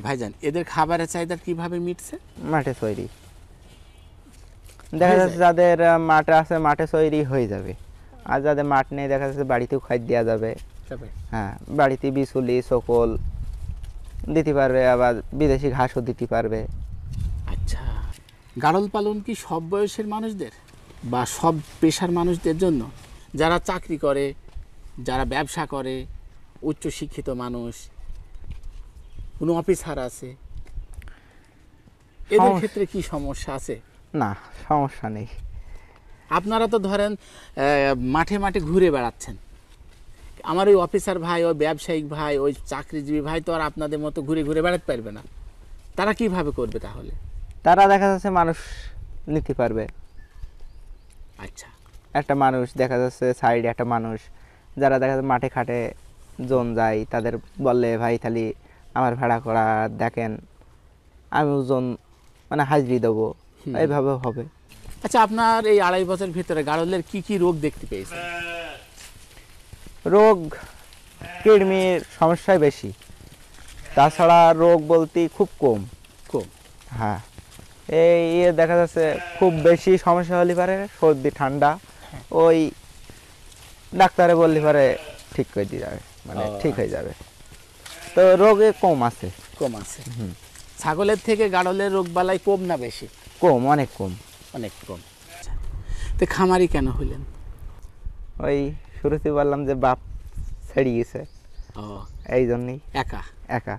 ভাইজান এদের খাবারের চাহিদা কিভাবে মিটছে? মাঠে তৈরি দেখা যাচ্ছে, যাদের মাঠ আছে মাঠে তৈরি হয়ে যাবে, আর যাদের মাঠ নেই দেখা যাচ্ছে বাড়িতেও খাদ্য দেওয়া যাবে। হ্যাঁ, বাড়িতে বিচুলি চকল দিতে পারবে, আবার বিদেশি ঘাসও দিতে পারবে। আচ্ছা, গাড়ল পালন কি সব বয়সের মানুষদের বা সব পেশার মানুষদের জন্য? যারা চাকরি করে, যারা ব্যবসা করে, উচ্চশিক্ষিত মানুষ, কোনো অফিসার আছে, এদের ক্ষেত্রে কি সমস্যা আছে? না, সমস্যা নেই। আপনারা তো ধরেন মাঠে মাঠে ঘুরে বেড়াচ্ছেন, আমার ওই অফিসার ভাই, ওই ব্যবসায়িক ভাই, ওই চাকরিজীবী ভাই তো আর আপনাদের মতো ঘুরে ঘুরে বেড়াতে পারবে না। তারা কিভাবে করবে তাহলে? তারা দেখা যাচ্ছে মানুষ নিতে পারবে। আচ্ছা, একটা মানুষ দেখা যাচ্ছে সাইডে একটা মানুষ, যারা দেখা যাচ্ছে মাঠে খাটে জন যায়, তাদের বললে ভাই তাহলে আমার ভাড়া করা দেখেন, আমি ওজন মানে হাজিরি দেবো, এইভাবে হবে। আচ্ছা, আপনার এই 2.5 বছর ভিতরে গাড়লের কি কি রোগ দেখতে পেয়েছেন? রোগ কৃমির সমস্যাই বেশি, তাছাড়া রোগ বলতে খুব কম। কম? হ্যাঁ, এই দেখা যাচ্ছে খুব বেশি সমস্যা হলে পারে সর্দি ঠান্ডা, ওই ডাক্তারে বললে পারে ঠিক করে দিয়ে যাবে, মানে ঠিক হয়ে যাবে। তো রোগে কম আছে। কম আছে। ছাগলের থেকে গাড়লের রোগ বালাই কম না বেশি? কম, অনেক কম। অনেক কম। আচ্ছা, তো খামারি কেন হইলেন? ওই শুরুতে বললাম যে বাপ ছেড়ে গেছে, ও, এই জন্যই একা একা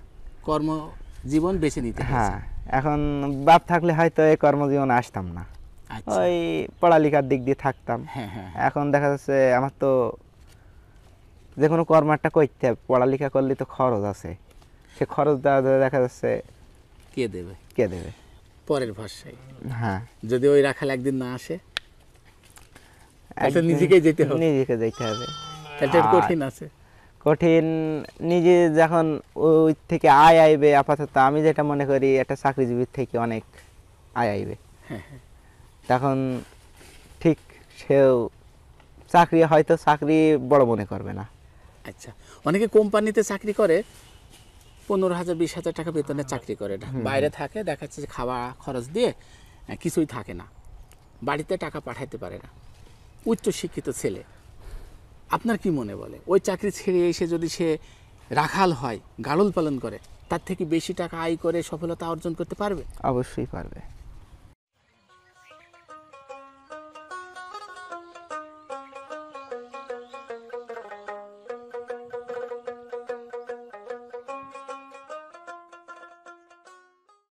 কর্মজীবন বেছে নিতে হয়েছে। হ্যাঁ, এখন বাপ থাকলে হয়তো এই কর্মজীবনে আসতাম না, আচ্ছা, ওই পড়ালেখার দিক দিয়ে থাকতাম। হ্যাঁ হ্যাঁ। এখন দেখা যাচ্ছে আমার তো যে কোনো কর্ম একটা করতে হবে, পড়ালেখা করলে তো খরচ আছে, সে খরচ দেওয়া দেখা যাচ্ছে কে দেবে? কে দেবে? পরের ভরসায়। হ্যাঁ, যদি ওই রাখাল একদিন না আসে তাহলে নিজেকেই যেতে হবে। নিজেকে যেতে হবে। তাহলে এটা কঠিন আছে। কঠিন, নিজে যখন ওই থেকে আয় আইবে, আপাতত আমি যেটা মনে করি একটা চাকরিজীবীর থেকে অনেক আয় আইবে, তখন ঠিক সেও চাকরি হয়তো চাকরি বড় মনে করবে না। আচ্ছা, অনেকে কোম্পানিতে চাকরি করে, 15,000 20,000 টাকা বেতনে চাকরি করে, বাইরে থাকে, দেখা যাচ্ছে যে খাওয়া খরচ দিয়ে কিছুই থাকে না, বাড়িতে টাকা পাঠাইতে পারে না, উচ্চ শিক্ষিত ছেলে। আপনার কি মনে বলে ওই চাকরি ছেড়ে এসে যদি সে রাখাল হয়, গাড়ল পালন করে, তার থেকে বেশি টাকা আয় করে সফলতা অর্জন করতে পারবে? অবশ্যই পারবে।